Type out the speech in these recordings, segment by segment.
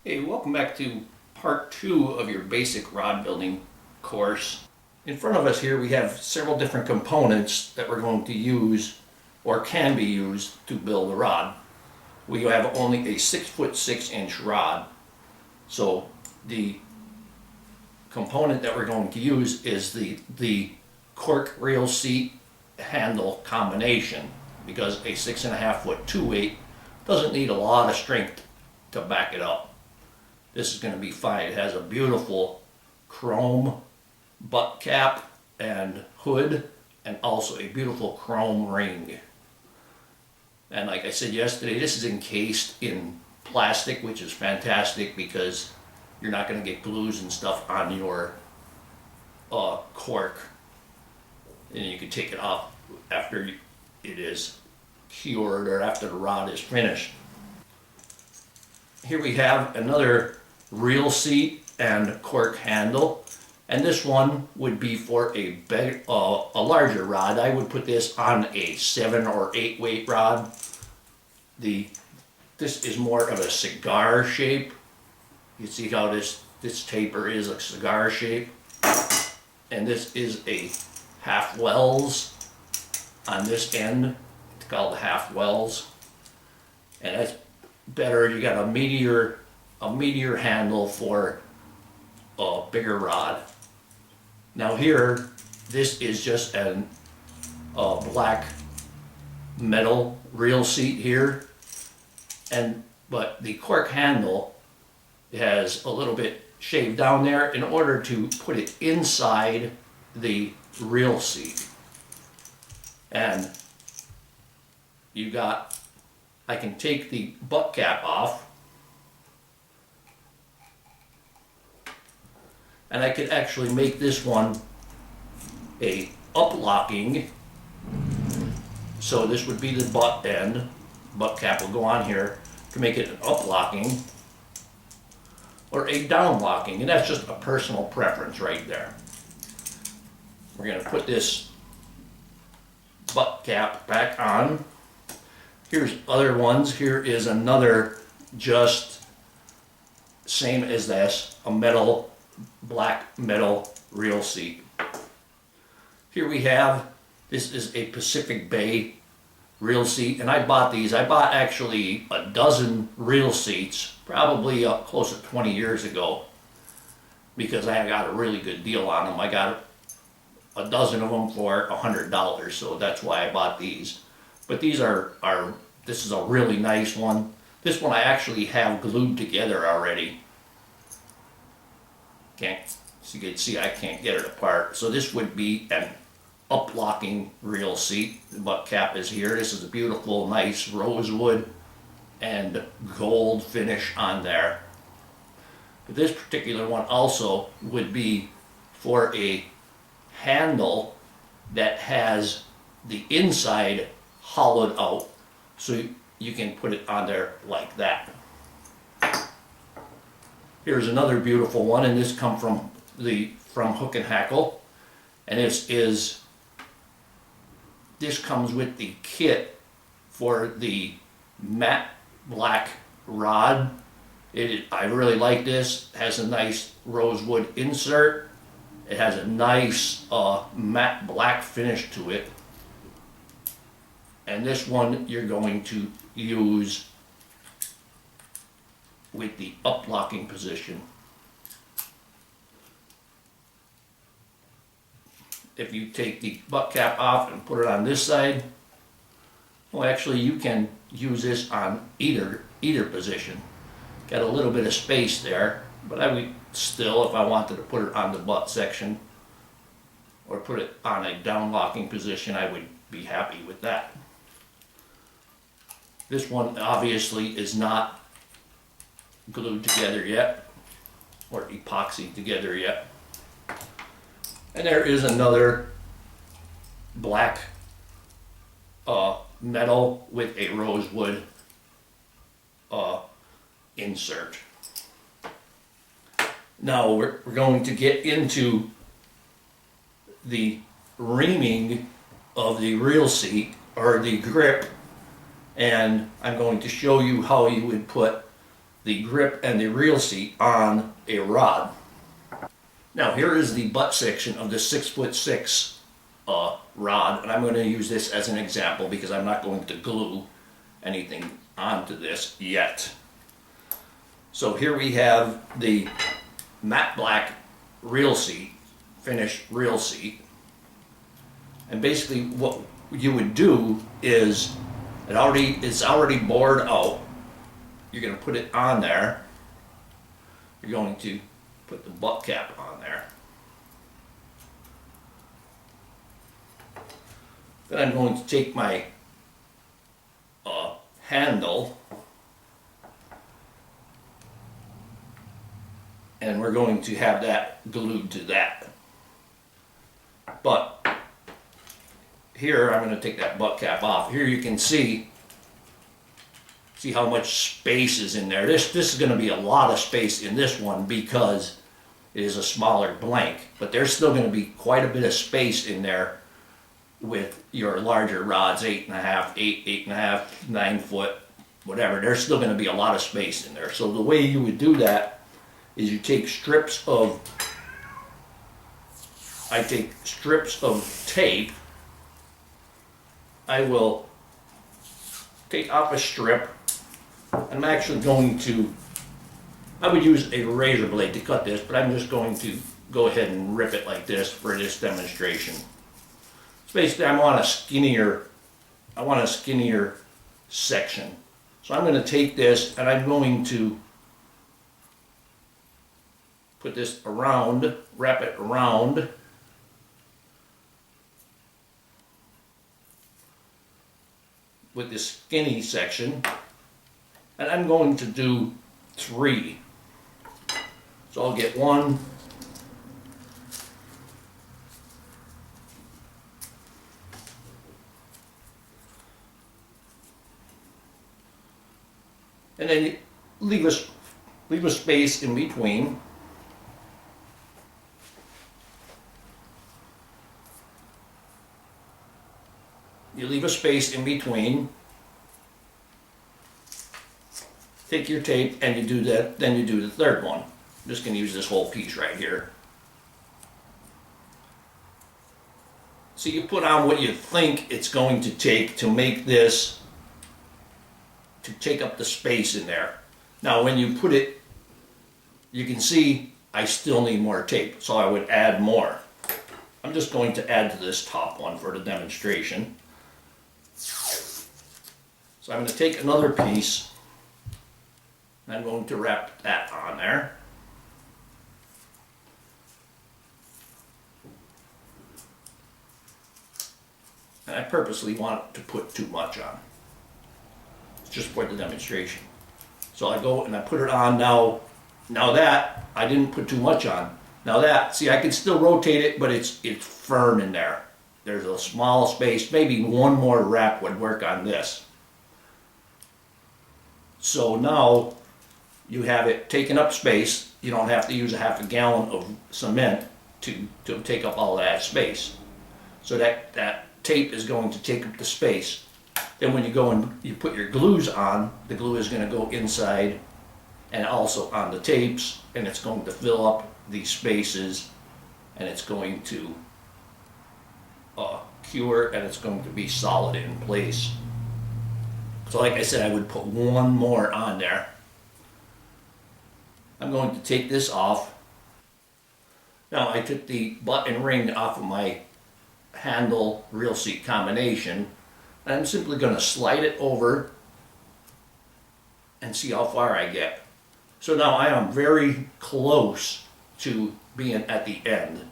Hey, welcome back to part 2 of your basic rod building course. In front of us here we have several different components that we're going to use or can be used to build a rod. We have only a 6-foot 6-inch rod, so the component that we're going to use is the cork reel seat handle combination, because a 6.5-foot 2-weight doesn't need a lot of strength to back it up. This is going to be fine. It has a beautiful chrome butt cap and hood, and also a beautiful chrome ring. And like I said yesterday, this is encased in plastic, which is fantastic because you're not going to get glues and stuff on your cork. And you can take it off after it is cured or after the rod is finished. Here we have another reel seat and cork handle, and this one would be for a larger rod. I would put this on a 7 or 8 weight rod. This is more of a cigar shape. You see how this taper is a cigar shape, and this is a half wells on this end. It's called the half wells, and that's better. You got a meteor handle for a bigger rod. Now here, this is just a black metal reel seat here, but the cork handle has a little bit shaved down there in order to put it inside the reel seat. And I can take the butt cap off, and I could actually make this one a up-locking. So this would be the butt end. Butt cap will go on here to make it an up-locking or a down-locking, and that's just a personal preference right there. We're going to put this butt cap back on. Here's other ones. Here is another, just same as this, a black metal reel seat. Here we have, this is a Pacific Bay reel seat, and I bought these. I bought actually a dozen reel seats, probably close to 20 years ago, because I got a really good deal on them. I got a dozen of them for $100, so that's why I bought these. But these this is a really nice one. This one I actually have glued together already. So you can see I can't get it apart. So this would be an up-locking reel seat. The butt cap is here. This is a beautiful, nice rosewood and gold finish on there. But this particular one also would be for a handle that has the inside hollowed out, so you can put it on there like that. Here's another beautiful one, and this comes from Hook and Hackle, and this comes with the kit for the matte black rod. I really like this. It has a nice rosewood insert. It has a nice matte black finish to it. And this one you're going to use with the up-locking position. If you take the butt cap off and put it on this side, well, actually you can use this on either position. Got a little bit of space there, but I would still, if I wanted to put it on the butt section or put it on a down-locking position, I would be happy with that. This one obviously is not glued together yet or epoxied together yet. And there is another black metal with a rosewood insert. Now we're going to get into the reaming of the reel seat or the grip, and I'm going to show you how you would put the grip and the reel seat on a rod. Now here is the butt section of the 6'6" rod, and I'm going to use this as an example because I'm not going to glue anything onto this yet. So here we have the matte black reel seat, finished reel seat, and basically what you would do is it's already bored out. You're going to put it on there. You're going to put the butt cap on there. Then I'm going to take my handle, and we're going to have that glued to that. But here I'm going to take that butt cap off. Here you can see how much space is in there. This is going to be a lot of space in this one because it is a smaller blank, but there's still going to be quite a bit of space in there with your larger rods, 8.5, 8.5, 9 foot, whatever. There's still going to be a lot of space in there. So the way you would do that is you take I take strips of tape. I will take off a strip. I'm actually going to, I would use a razor blade to cut this, but I'm just going to go ahead and rip it like this for this demonstration. So basically I want a skinnier section. So I'm going to take this and I'm going to put this around, wrap it around with this skinny section, and I'm going to do 3. So I'll get 1, and then you leave a space in between. You leave a space in between. Take your tape and you do that, then you do the third one. I'm just going to use this whole piece right here. So you put on what you think it's going to take to make this, to take up the space in there. Now when you put it, you can see I still need more tape, so I would add more. I'm just going to add to this top one for the demonstration. So I'm going to take another piece and I'm going to wrap that on there. And I purposely want to put too much on. It's just for the demonstration. So I go and I put it on now. Now that I didn't put too much on. Now that, see, I can still rotate it, but it's firm in there. There's a small space. Maybe one more wrap would work on this. So now you have it taking up space. You don't have to use a half a gallon of cement to take up all that space. So that tape is going to take up the space. Then when you go and you put your glues on, the glue is going to go inside and also on the tapes, and it's going to fill up these spaces, and it's going to cure, and it's going to be solid in place. So like I said, I would put one more on there. I'm going to take this off. Now I took the butt and ring off of my handle reel seat combination, and I'm simply going to slide it over and see how far I get. So now I am very close to being at the end.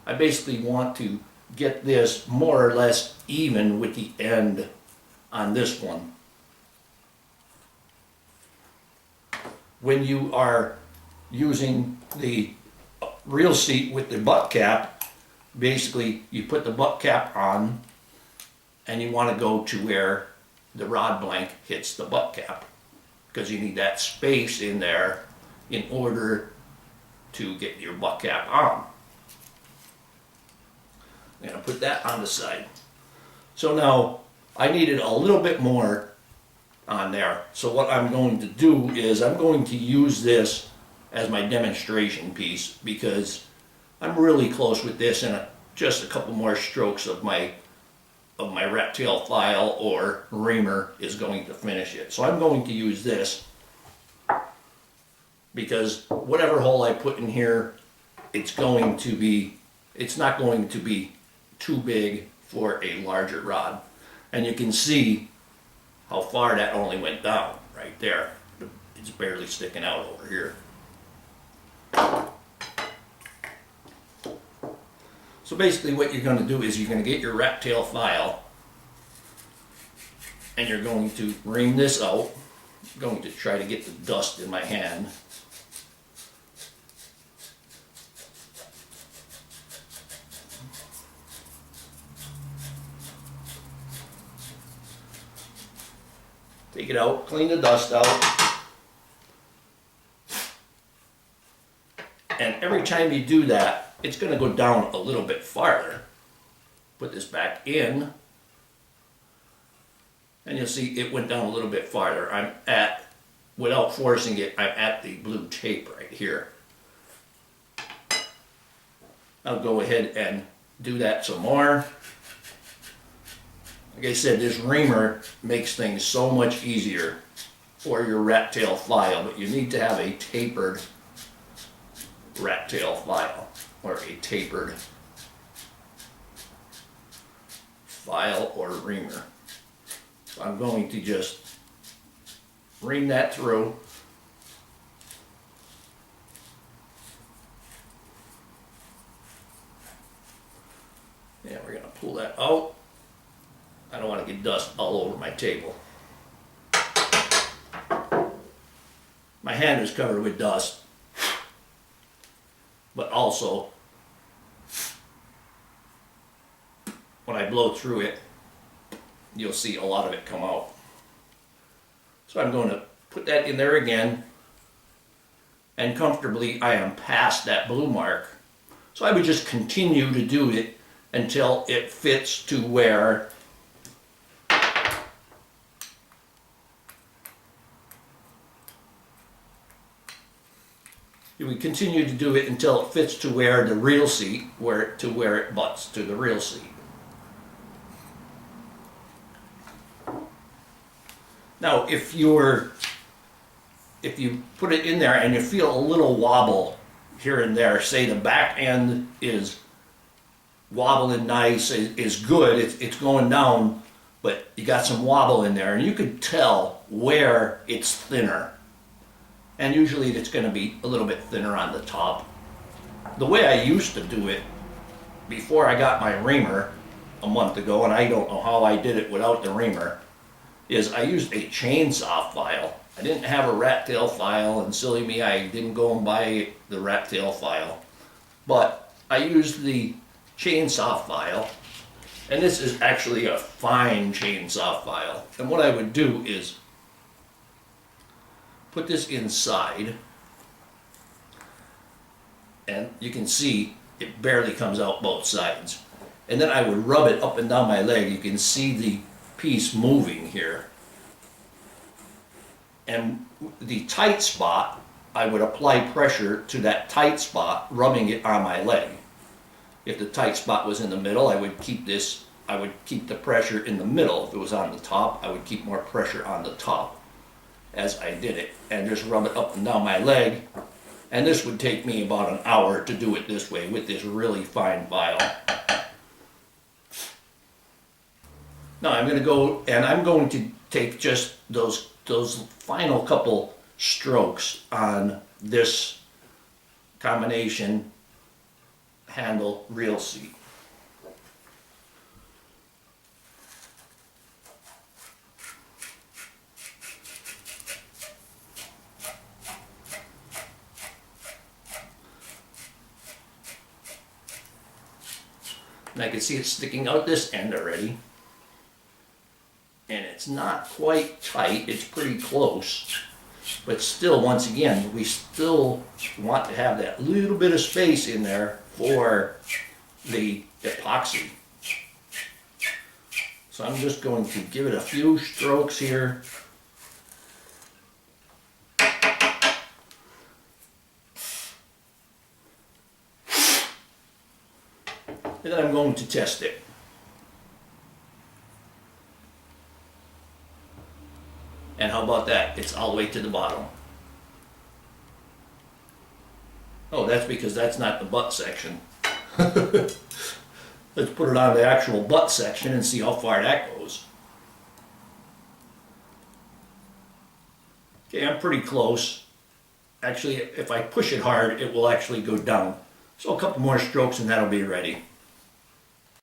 I basically want to get this more or less even with the end on this one. When you are using the reel seat with the butt cap, basically you put the butt cap on and you want to go to where the rod blank hits the butt cap, because you need that space in there in order to get your butt cap on. I'm going to put that on the side. So now I needed a little bit more on there. So what I'm going to do is I'm going to use this as my demonstration piece, because I'm really close with this, and just a couple more strokes of my rat tail file or reamer is going to finish it. So I'm going to use this, because whatever hole I put in here, it's not going to be too big for a larger rod. And you can see how far that only went down right there. It's barely sticking out over here. So basically what you're going to do is you're going to get your rat tail file and you're going to ream this out. I'm going to try to get the dust in my hand. Take it out, clean the dust out. And every time you do that, it's going to go down a little bit farther. Put this back in. And you'll see it went down a little bit farther. I'm at, without forcing it, I'm at the blue tape right here. I'll go ahead and do that some more. Like I said, this reamer makes things so much easier for your rat tail file, but you need to have a tapered rat tail file, or a tapered file or reamer. So I'm going to just ream that through. And we're going to pull that out. I don't want to get dust all over my table. My hand is covered with dust, but also when I blow through it, you'll see a lot of it come out. So I'm going to put that in there again, and comfortably I am past that blue mark. So I would just continue to do it until it fits to where you would continue to do it until it fits to where the reel seat, where it butts to the reel seat. Now, if you put it in there and you feel a little wobble here and there, say the back end is wobbling nice, is good, it's going down, but you got some wobble in there, and you could tell where it's thinner. And usually it's going to be a little bit thinner on the top. The way I used to do it before I got my reamer a month ago, and I don't know how I did it without the reamer, is I used a chainsaw file. I didn't have a rat tail file, and silly me, I didn't go and buy the rat tail file. But I used the chainsaw file, and this is actually a fine chainsaw file. And what I would do is put this inside, and you can see it barely comes out both sides. And then I would rub it up and down my leg. You can see the piece moving here. And the tight spot, I would apply pressure to that tight spot, rubbing it on my leg. If the tight spot was in the middle, I would keep the pressure in the middle. If it was on the top, I would keep more pressure on the top as I did it, and just rub it up and down my leg. And this would take me about an hour to do it this way with this really fine file. Now I'm going to go, and I'm going to take just those final couple strokes on this combination handle reel seat. And I can see it sticking out this end already. And it's not quite tight, it's pretty close. But still, once again, we still want to have that little bit of space in there for the epoxy. So I'm just going to give it a few strokes here And then I'm going to test it. And how about that? It's all the way to the bottom. Oh, that's because that's not the butt section. Let's put it on the actual butt section and see how far that goes. Okay, I'm pretty close. Actually, if I push it hard, it will actually go down. So a couple more strokes and that'll be ready.